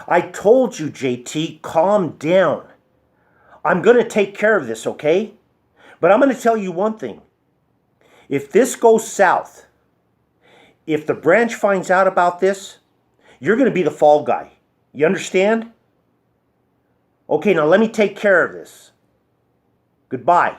I told you, JT, calm down. I'm going to take care of this, okay? But I'm going to tell you one thing. If this goes south, if the branch finds out about this, you're going to be the fall guy. You understand? Okay, now let me take care of this. Goodbye.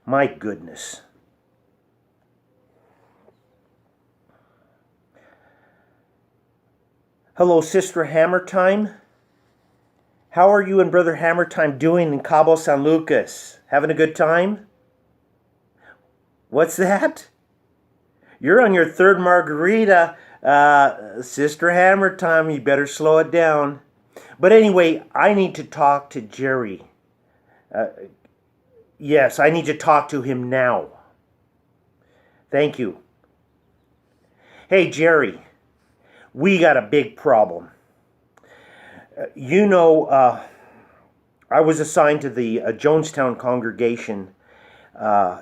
My goodness. Hello, Sister Hammer Time. How are you and Brother Hammer Time doing in Cabo San Lucas? Having a good time? What's that? You're on your third margarita. Sister Hammer Time, you better slow it down. But anyway, I need to talk to Jerry. Yes, I need to talk to him now. Thank you. Hey, Jerry, we got a big problem. I was assigned to the Jonestown congregation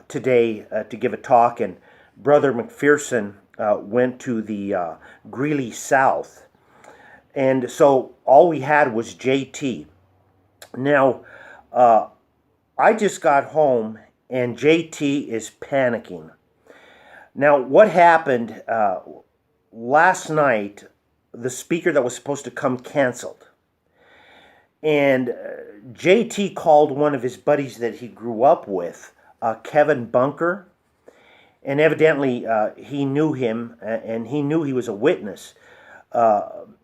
today to give a talk, and Brother McPherson went to the Greeley South. And so all we had was JT. Now, I just got home, and JT is panicking. Now, what happened last night, the speaker that was supposed to come canceled. And JT called one of his buddies that he grew up with, Kevin Bunker. And evidently he knew him, and he knew he was a witness.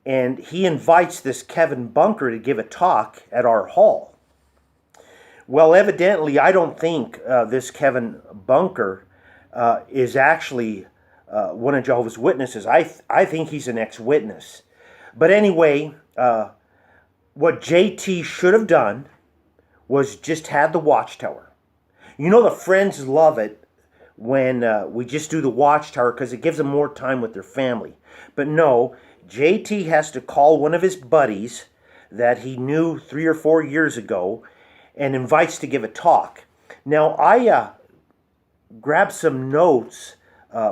And he invites this Kevin Bunker to give a talk at our hall. Well, evidently, I don't think this Kevin Bunker is actually one of Jehovah's Witnesses. I think he's an ex-witness. But anyway, what JT should have done was just had the watchtower. You know, the friends love it when we just do the watchtower because it gives them more time with their family. But no, JT has to call one of his buddies that he knew 3 or 4 years ago and invites to give a talk. Now, I grabbed some notes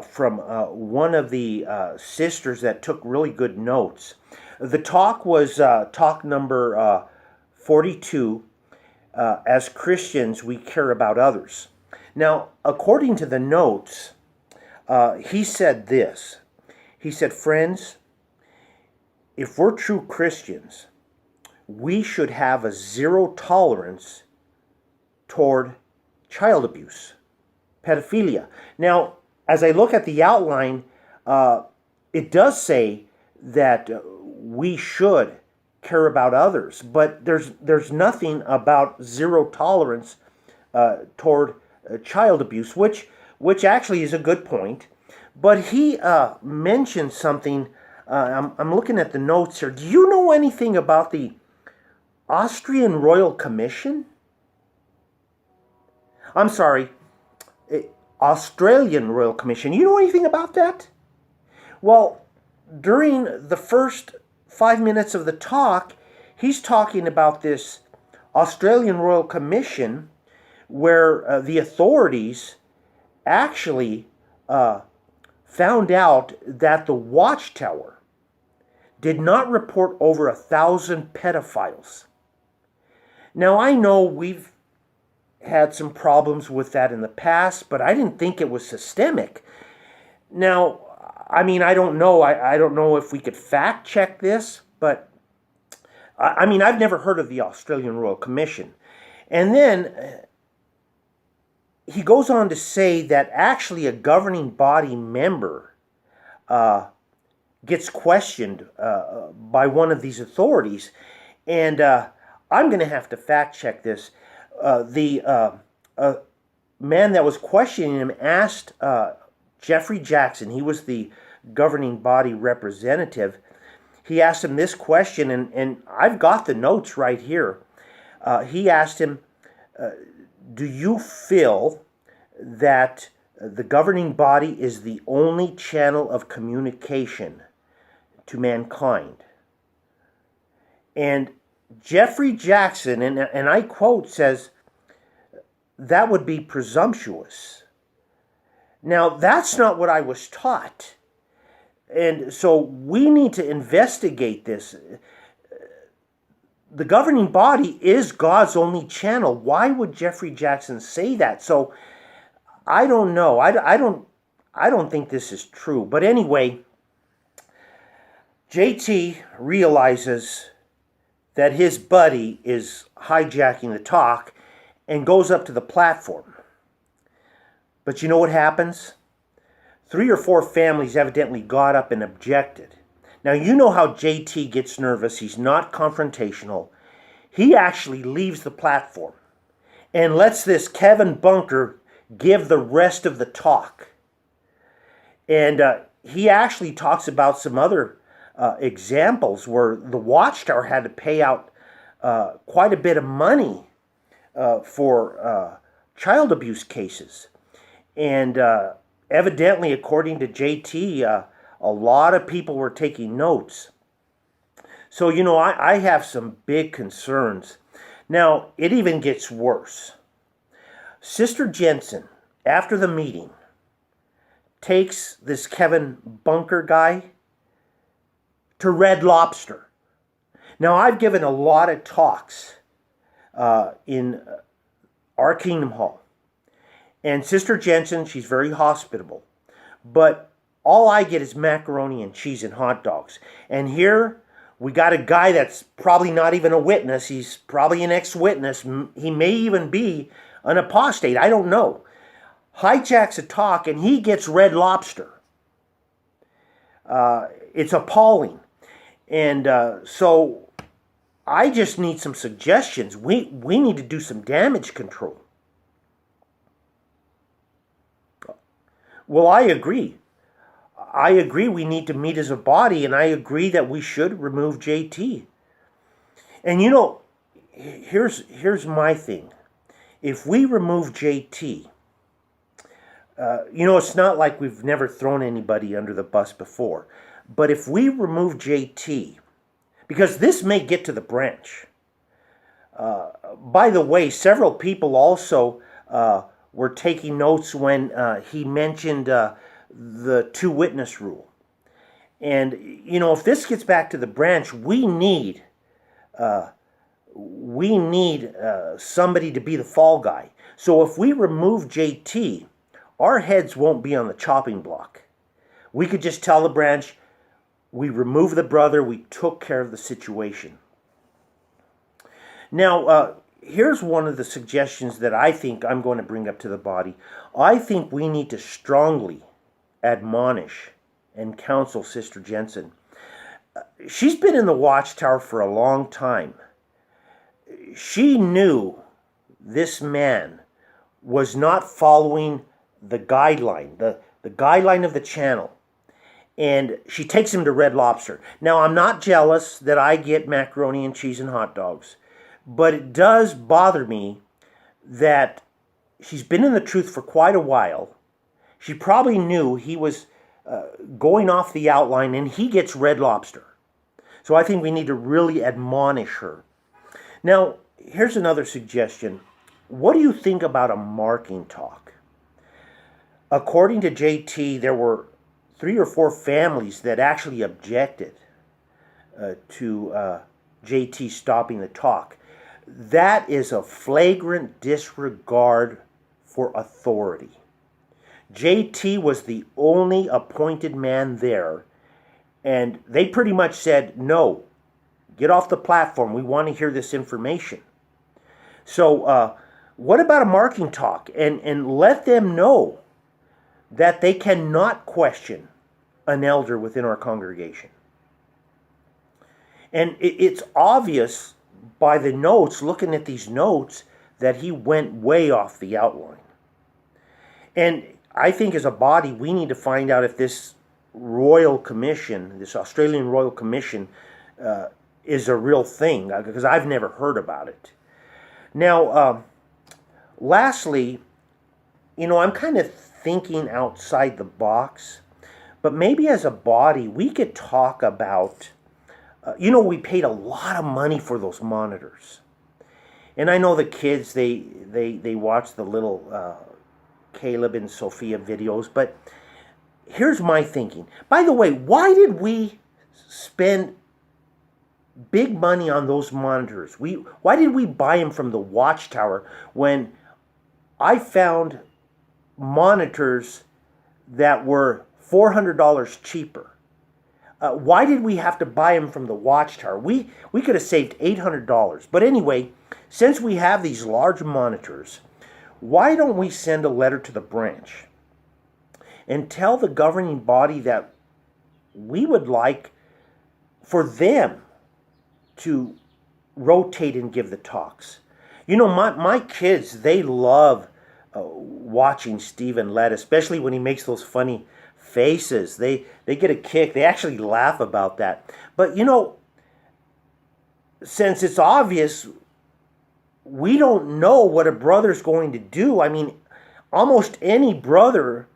from one of the sisters that took really good notes. The talk was talk number 42, As Christians, We Care About Others. Now, according to the notes, he said this. He said, friends, if we're true Christians, we should have a zero tolerance toward child abuse, pedophilia. Now, as I look at the outline, it does say that we should care about others, but there's nothing about zero tolerance toward child abuse, which actually is a good point. But he mentioned something. I'm looking at the notes here. Do you know anything about the Austrian Royal Commission? I'm sorry, Australian Royal Commission. You know anything about that? Well, during the first 5 minutes of the talk, he's talking about this Australian Royal Commission where the authorities actually found out that the Watchtower did not report over 1,000 pedophiles. Now, I know we've had some problems with that in the past, but I didn't think it was systemic. Now, I mean, I don't know. I don't know if we could fact check this, but I mean, I've never heard of the Australian Royal Commission. And then he goes on to say that actually a governing body member gets questioned by one of these authorities. And I'm going to have to fact check this. The man that was questioning him asked Jeffrey Jackson, he was the governing body representative, he asked him this question, and I've got the notes right here. He asked him, do you feel that the governing body is the only channel of communication to mankind? And Jeffrey Jackson, and I quote, says, that would be presumptuous. Now, that's not what I was taught. And so we need to investigate this. The governing body is God's only channel. Why would Jeffrey Jackson say that? So I don't know. I don't think this is true. But anyway, JT realizes that his buddy is hijacking the talk and goes up to the platform. But you know what happens? 3 or 4 families evidently got up and objected. Now, you know how JT gets nervous. He's not confrontational. He actually leaves the platform and lets this Kevin Bunker give the rest of the talk. And he actually talks about some other examples where the Watchtower had to pay out quite a bit of money for child abuse cases. And evidently, according to JT, a lot of people were taking notes. So, you know, I have some big concerns. Now, it even gets worse. Sister Jensen, after the meeting, takes this Kevin Bunker guy to Red Lobster. Now, I've given a lot of talks in our Kingdom Hall. And Sister Jensen, she's very hospitable. But all I get is macaroni and cheese and hot dogs. And here we got a guy that's probably not even a witness. He's probably an ex-witness. He may even be an apostate. I don't know. Hijacks a talk and he gets Red Lobster. It's appalling. And so I just need some suggestions. We need to do some damage control. Well, I agree. I agree we need to meet as a body, and I agree that we should remove JT. And you know, here's my thing. If we remove JT, you know, it's not like we've never thrown anybody under the bus before. But if we remove JT, because this may get to the branch. By the way, several people also were taking notes when he mentioned the 2-witness rule. And, you know, if this gets back to the branch, we need somebody to be the fall guy. So if we remove JT, our heads won't be on the chopping block. We could just tell the branch, we removed the brother, we took care of the situation. Now, here's one of the suggestions that I think I'm going to bring up to the body. I think we need to strongly admonish and counsel Sister Jensen. She's been in the Watchtower for a long time. She knew this man was not following the guideline, the guideline of the channel. And she takes him to Red Lobster. Now, I'm not jealous that I get macaroni and cheese and hot dogs. But it does bother me that she's been in the truth for quite a while. She probably knew he was going off the outline and he gets Red Lobster. So I think we need to really admonish her. Now, here's another suggestion. What do you think about a marking talk? According to JT, there were 3 or 4 families that actually objected to JT stopping the talk. That is a flagrant disregard for authority. JT was the only appointed man there, and they pretty much said, no, get off the platform. We want to hear this information. So what about a marking talk? And let them know that they cannot question an elder within our congregation. And it's obvious by the notes, looking at these notes, that he went way off the outline. And I think as a body, we need to find out if this Royal Commission, this Australian Royal Commission, is a real thing, because I've never heard about it. Now, lastly, you know, I'm kind of thinking outside the box, but maybe as a body, we could talk about, you know, we paid a lot of money for those monitors. And I know the kids, they watch the little Caleb and Sophia videos, but here's my thinking. By the way, why did we spend big money on those monitors? Why did we buy them from the Watchtower when I found monitors that were $400 cheaper? Why did we have to buy them from the Watchtower? We could have saved $800. But anyway, since we have these large monitors, why don't we send a letter to the branch and tell the governing body that we would like for them to rotate and give the talks? You know, my kids, they love watching Stephen Lett, especially when he makes those funny faces. They get a kick. They actually laugh about that. But, you know, since it's obvious, we don't know what a brother's going to do. I mean, almost any brother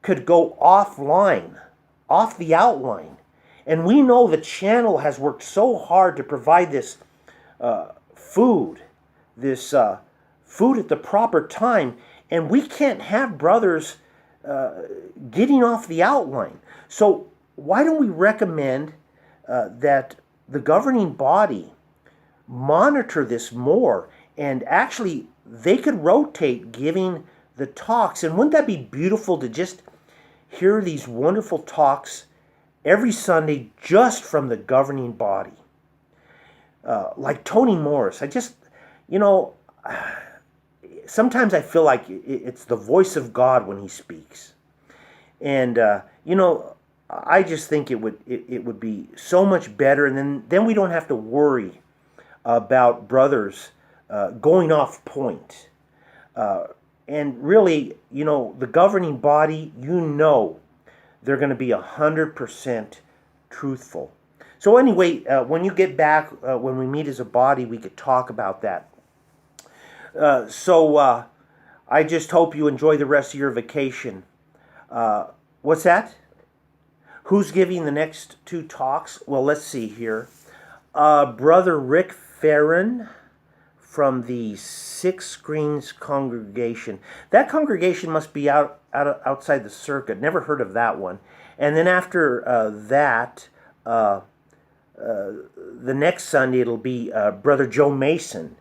could go offline, off the outline. And we know the channel has worked so hard to provide this food at the proper time. And we can't have brothers getting off the outline. So why don't we recommend that the governing body monitor this more, and actually they could rotate giving the talks? And wouldn't that be beautiful to just hear these wonderful talks every Sunday just from the governing body? Like Tony Morris. Sometimes I feel like it's the voice of God when he speaks. And, I just think it would be so much better. And then we don't have to worry about brothers going off point. And really, the governing body, they're going to be 100% truthful. So anyway, when you get back, when we meet as a body, we could talk about that. So I just hope you enjoy the rest of your vacation. What's that? Who's giving the next two talks? Well, let's see here. Brother Rick Farron from the Six Screens congregation. That congregation must be outside the circuit. Never heard of that one. And then after that, the next Sunday it'll be Brother Joe Mason.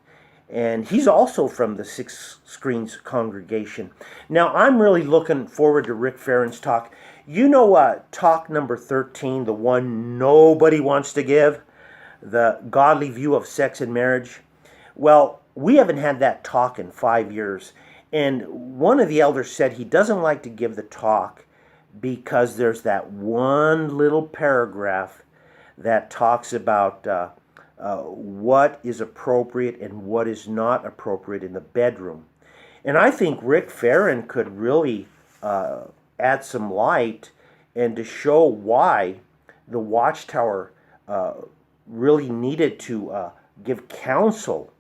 And he's also from the Six Screens congregation. Now, I'm really looking forward to Rick Farron's talk. Talk number 13, the one nobody wants to give, the godly view of sex and marriage. Well, we haven't had that talk in 5 years. And one of the elders said he doesn't like to give the talk because there's that one little paragraph that talks about what is appropriate and what is not appropriate in the bedroom. And I think Rick Farron could really add some light and to show why the Watchtower really needed to give counsel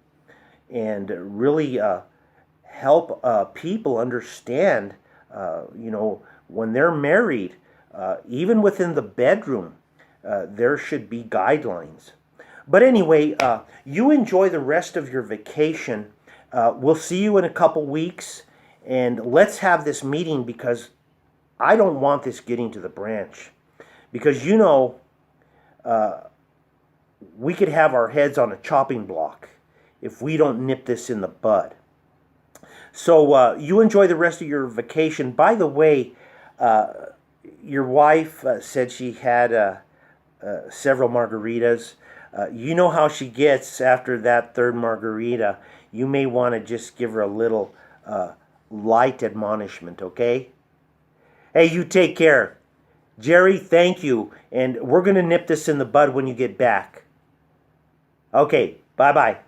and really help people understand, when they're married, even within the bedroom, there should be guidelines. But anyway, you enjoy the rest of your vacation. We'll see you in a couple weeks, and let's have this meeting because I don't want this getting to the branch. Because, we could have our heads on a chopping block if we don't nip this in the bud. So you enjoy the rest of your vacation. By the way, your wife said she had several margaritas. You know how she gets after that third margarita. You may want to just give her a little light admonishment, okay? Hey, you take care. Jerry, thank you. And we're going to nip this in the bud when you get back. Okay, bye-bye.